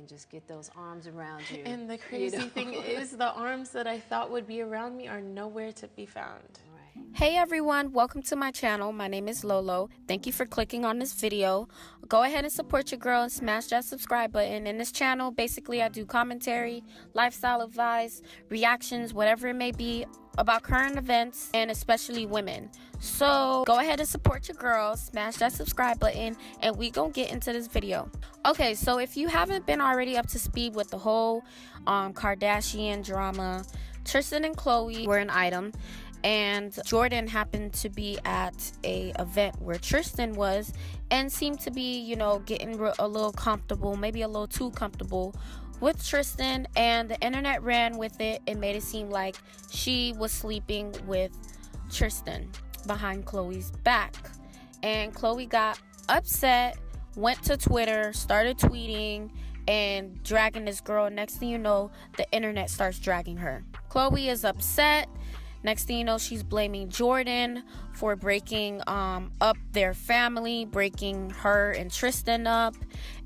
Just get those arms around you. And the crazy thing is, the arms that I thought would be around me are nowhere to be found. Hey everyone, welcome to my channel. My name is Lolo. Thank you for clicking on this video. Go ahead and support your girl and smash that subscribe button. In this channel, basically I do commentary, lifestyle advice, reactions, whatever it may be about current events and especially women. So go ahead and support your girl, smash that subscribe button, and we gonna get into this video. Okay, so if you haven't been already up to speed with the whole Kardashian drama, Tristan and Khloe were an item. And Jordyn happened to be at a event where Tristan was and seemed to be, you know, getting a little comfortable, maybe a little too comfortable with Tristan, and the internet ran with it and made it seem like she was sleeping with Tristan behind Khloe's back. And Khloe got upset, went to Twitter, started tweeting and dragging this girl. Next thing you know, the internet starts dragging her. Khloe is upset. Next thing you know, she's blaming Jordyn for breaking up their family, breaking her and Tristan up.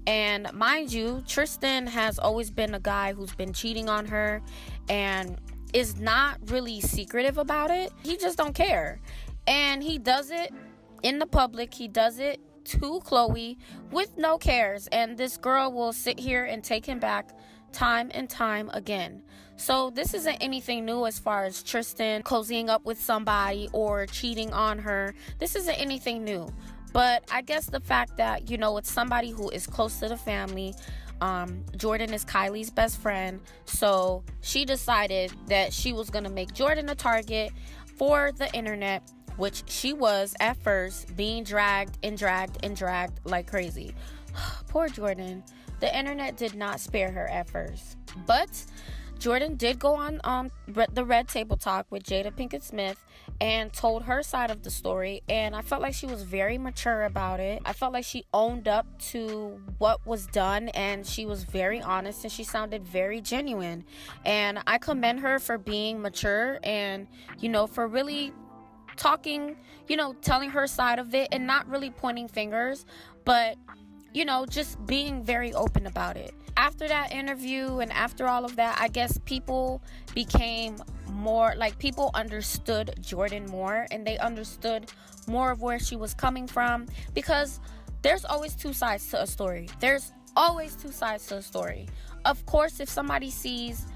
And mind you, Tristan has always been a guy who's been cheating on her and is not really secretive about it. He just don't care. And he does it in the public. He does it to Khloe with no cares. And this girl will sit here and take him back time and time again. So this isn't anything new as far as Tristan cozying up with somebody or cheating on her. This isn't anything new. But I guess the fact that, you know, it's somebody who is close to the family. Jordyn is Kylie's best friend. So she decided that she was going to make Jordyn a target for the internet, which she was at first, being dragged and dragged and dragged like crazy. Poor Jordyn. The internet did not spare her at first. But Jordyn did go on the Red Table Talk with Jada Pinkett Smith and told her side of the story. And I felt like she was very mature about it. I felt like she owned up to what was done, and she was very honest, and she sounded very genuine. And I commend her for being mature and, you know, for really talking, you know, telling her side of it and not really pointing fingers, but, you know, just being very open about it. After that interview and after all of that, I guess people became more, like, people understood Jordyn more, and they understood more of where she was coming from, because there's always two sides to a story. There's always two sides to a story. Of course, if somebody sees,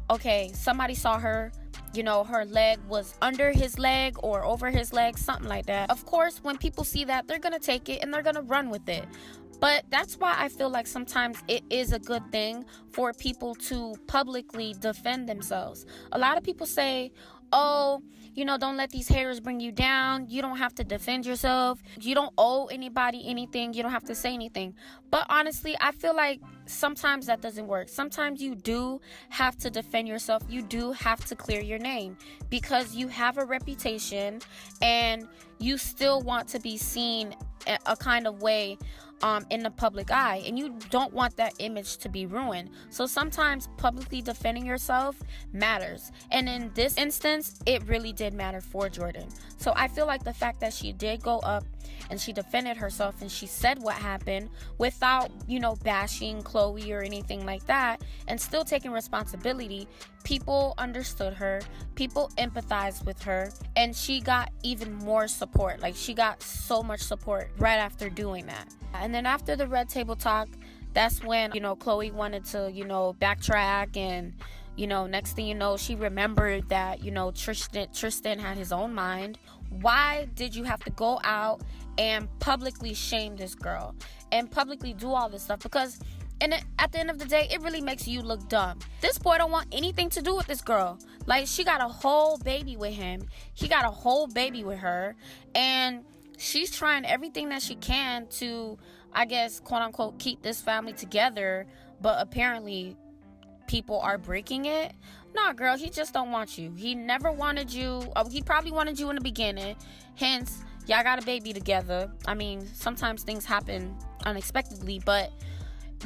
okay, somebody saw her, you know, her leg was under his leg or over his leg, something like that. Of course, when people see that, they're going to take it and they're going to run with it. But that's why I feel like sometimes it is a good thing for people to publicly defend themselves. A lot of people say, oh, you know, don't let these haters bring you down. You don't have to defend yourself. You don't owe anybody anything. You don't have to say anything. But honestly, I feel like sometimes that doesn't work. Sometimes you do have to defend yourself. You do have to clear your name because you have a reputation and you still want to be seen a kind of way in the public eye, and you don't want that image to be ruined. So sometimes publicly defending yourself matters, and in this instance it really did matter for Jordyn. So I feel like the fact that she did go up and she defended herself and she said what happened without, you know, bashing Khloe or anything like that, and still taking responsibility, people understood her, people empathized with her, and she got even more support. Like, she got so much support right after doing that. And then after the Red Table Talk, that's when, you know, Khloe wanted to, you know, backtrack, and, you know, next thing you know, she remembered that, you know, Tristan had his own mind. Why did you have to go out and publicly shame this girl and publicly do all this stuff? Because at the end of the day, it really makes you look dumb. This boy don't want anything to do with this girl. Like, she got a whole baby with him. He got a whole baby with her. And she's trying everything that she can to, I guess, quote unquote, keep this family together. But apparently people are breaking it. Nah, girl, he just don't want you. He never wanted you. He probably wanted you in the beginning. Hence, y'all got a baby together. I mean, sometimes things happen unexpectedly, but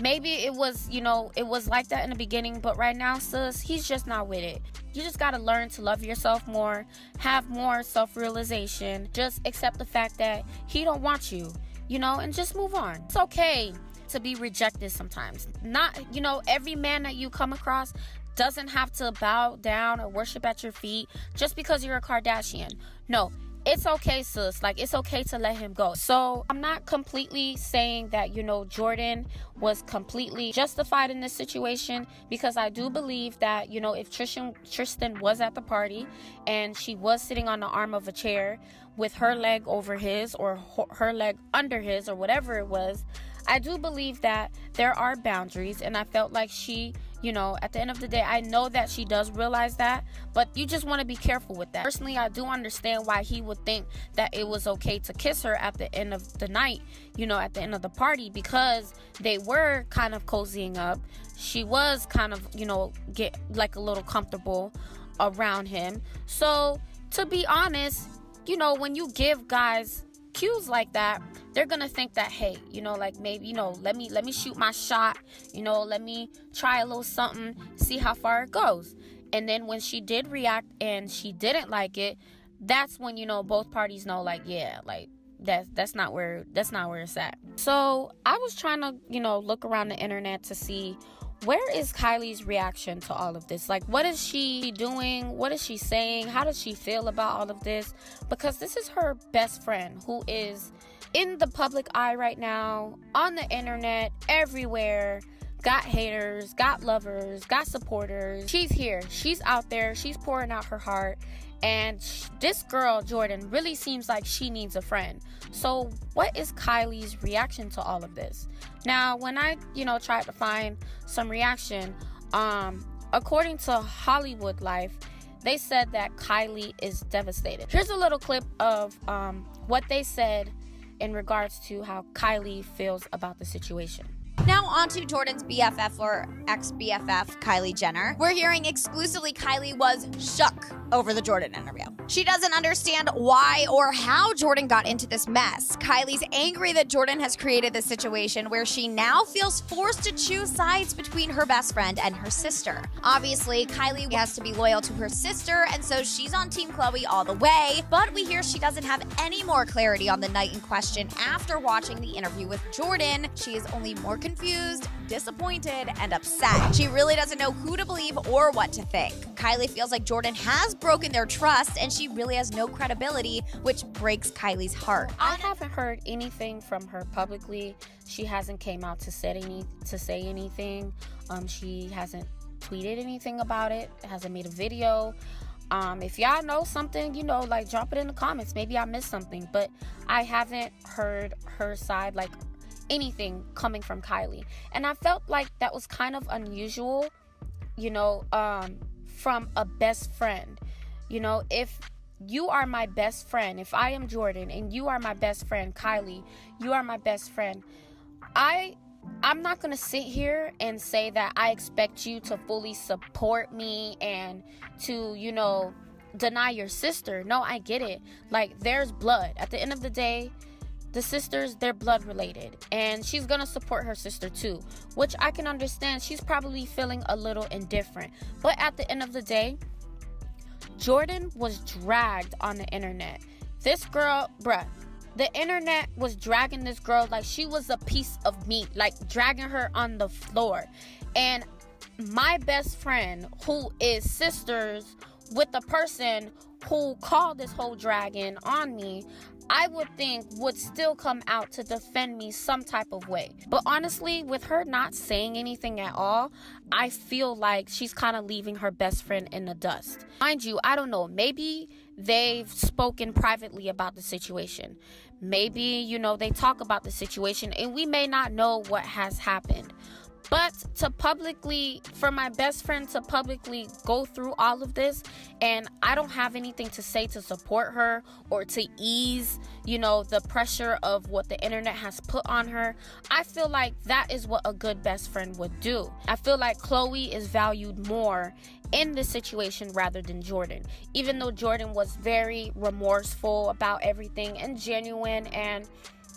maybe it was, you know, it was like that in the beginning, but right now, sis, he's just not with it. You just got to learn to love yourself more, have more self-realization, just accept the fact that he don't want you, you know, and just move on. It's okay to be rejected sometimes. Not, you know, every man that you come across doesn't have to bow down or worship at your feet just because you're a Kardashian. No, it's okay, sis. Like, it's okay to let him go. So I'm not completely saying that, you know, Jordyn was completely justified in this situation, because I do believe that, you know, if Tristan was at the party and she was sitting on the arm of a chair with her leg over his or her leg under his or whatever it was, I do believe that there are boundaries, and I felt like she, you know, at the end of the day, I know that she does realize that, but you just want to be careful with that. Personally, I do understand why he would think that it was okay to kiss her at the end of the night, you know, at the end of the party, because they were kind of cozying up. She was kind of, you know, get like a little comfortable around him. So to be honest, you know, when you give guys cues like that, they're gonna think that, hey, you know, like, maybe, you know, let me shoot my shot, you know, let me try a little something, see how far it goes. And then when she did react and she didn't like it, that's when, you know, both parties know, like, yeah, like, that's not where it's at. So I was trying to, you know, look around the internet to see, where is Kylie's reaction to all of this? Like, what is she doing? What is she saying? How does she feel about all of this? Because this is her best friend who is in the public eye right now, on the internet, everywhere. Got haters, got lovers, got supporters. She's here. She's out there. She's pouring out her heart. And this girl, Jordyn, really seems like she needs a friend. So what is Kylie's reaction to all of this? Now, when I, you know, tried to find some reaction, according to Hollywood Life, they said that Kylie is devastated. Here's a little clip of what they said in regards to how Kylie feels about the situation. Now on to Jordyn's BFF or ex-BFF, Kylie Jenner. We're hearing exclusively Kylie was shook over the Jordyn interview. She doesn't understand why or how Jordyn got into this mess. Kylie's angry that Jordyn has created this situation where she now feels forced to choose sides between her best friend and her sister. Obviously, Kylie has to be loyal to her sister, and so she's on Team Khloe all the way, but we hear she doesn't have any more clarity on the night in question after watching the interview with Jordyn. She is only more confused, disappointed, and upset. She really doesn't know who to believe or what to think. Kylie feels like Jordyn has broken their trust, and she really has no credibility, which breaks Kylie's heart. I haven't heard anything from her publicly. She hasn't came out to say anything. She hasn't tweeted anything about it. Hasn't made a video. If y'all know something, you know, like, drop it in the comments. Maybe I missed something, but I haven't heard her side, like, anything coming from Kylie. And I felt like that was kind of unusual, you know, from a best friend. You know, if you are my best friend, if I am Jordyn and you are my best friend, Kylie, you are my best friend, I'm not gonna sit here and say that I expect you to fully support me and to, you know, deny your sister. No, I get it. Like, there's blood. At the end of the day, the sisters, they're blood related, and she's gonna support her sister too, which I can understand. She's probably feeling a little indifferent, but at the end of the day, Jordyn was dragged on the internet. This girl, the internet was dragging this girl like she was a piece of meat, like dragging her on the floor. And my best friend, who is sisters with the person who called this whole dragging on me, I would think would still come out to defend me some type of way. But honestly, with her not saying anything at all, I feel like she's kind of leaving her best friend in the dust. Mind you, I don't know, maybe they've spoken privately about the situation. Maybe, you know, they talk about the situation and we may not know what has happened. But to publicly, for my best friend to publicly go through all of this, and I don't have anything to say to support her or to ease, you know, the pressure of what the internet has put on her, I feel like that is what a good best friend would do. I feel like Khloe is valued more in this situation rather than Jordyn. Even though Jordyn was very remorseful about everything and genuine and,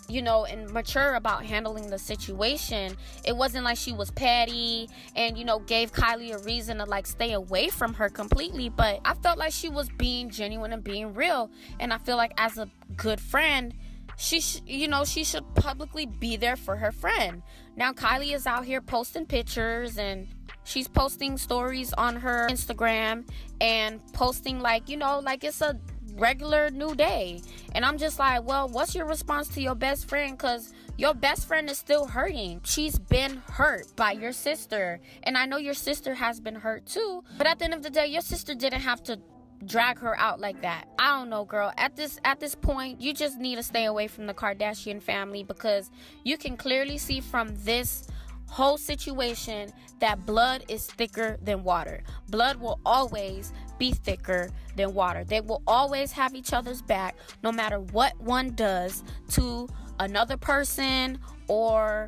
you know, and mature about handling the situation, it wasn't like she was petty and, you know, gave Kylie a reason to, like, stay away from her completely. But I felt like she was being genuine and being real. And I feel like as a good friend, she should publicly be there for her friend. Now Kylie is out here posting pictures, and she's posting stories on her Instagram and posting like it's a regular new day. And I'm just like, well, what's your response to your best friend? Because your best friend is still hurting. She's been hurt by your sister, and I know your sister has been hurt too, but at the end of the day, your sister didn't have to drag her out like that. I don't know, girl. At this point, you just need to stay away from the Kardashian family, because you can clearly see from this whole situation that blood is thicker than water. Blood will always be thicker than water. They will always have each other's back, no matter what one does to another person, or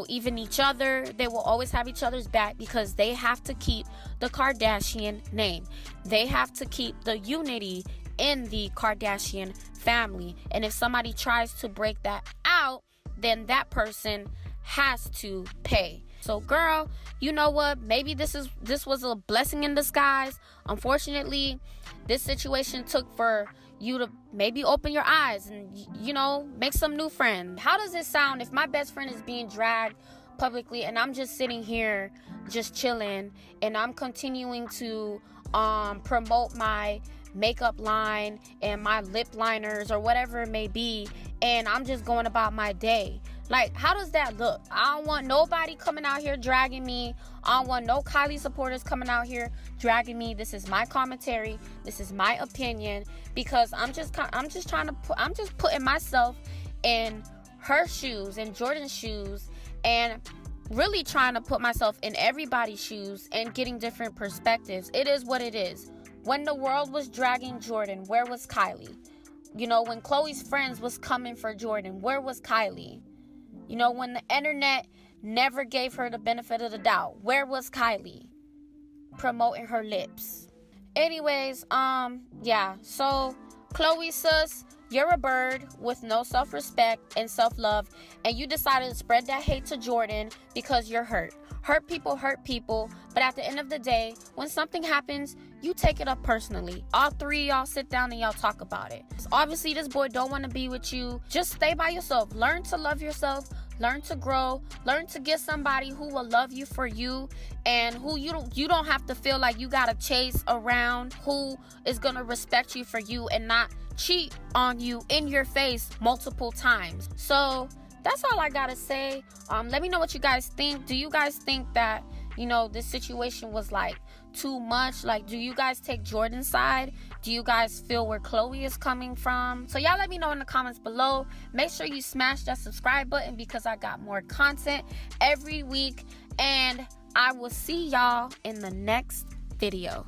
even each other. They will always have each other's back, because they have to keep the Kardashian name. They have to keep the unity in the Kardashian family. And if somebody tries to break that out, then that person has to pay. So girl, you know what? Maybe this was a blessing in disguise. Unfortunately, this situation took for you to maybe open your eyes and make some new friends. How does it sound if my best friend is being dragged publicly and I'm just sitting here just chilling, and I'm continuing to promote my makeup line and my lip liners or whatever it may be, and I'm just going about my day? Like, how does that look? I don't want nobody coming out here dragging me. I don't want no Kylie supporters coming out here dragging me. This is my commentary. This is my opinion, because I'm just putting myself in her shoes, in Jordyn's shoes, and really trying to put myself in everybody's shoes and getting different perspectives. It is what it is. When the world was dragging Jordyn, where was Kylie? When Khloe's friends was coming for Jordyn, where was Kylie? When the internet never gave her the benefit of the doubt, where was Kylie? Promoting her lips. Anyways, yeah. So, Khloe, sis, you're a bird with no self-respect and self-love, and you decided to spread that hate to Jordyn because you're hurt. Hurt people, but at the end of the day, when something happens, you take it up personally. All three of y'all sit down and y'all talk about it. So obviously, this boy don't want to be with you. Just stay by yourself. Learn to love yourself. Learn to grow. Learn to get somebody who will love you for you, and who you don't have to feel like you gotta chase around, who is gonna respect you for you and not cheat on you in your face multiple times. So that's all I gotta say. Let me know what you guys think. Do you guys think that this situation was like too much? Like, do you guys take Jordyn's side? Do you guys feel where Khloe is coming from? So y'all let me know in the comments below. Make sure you smash that subscribe button, because I got more content every week, and I will see y'all in the next video.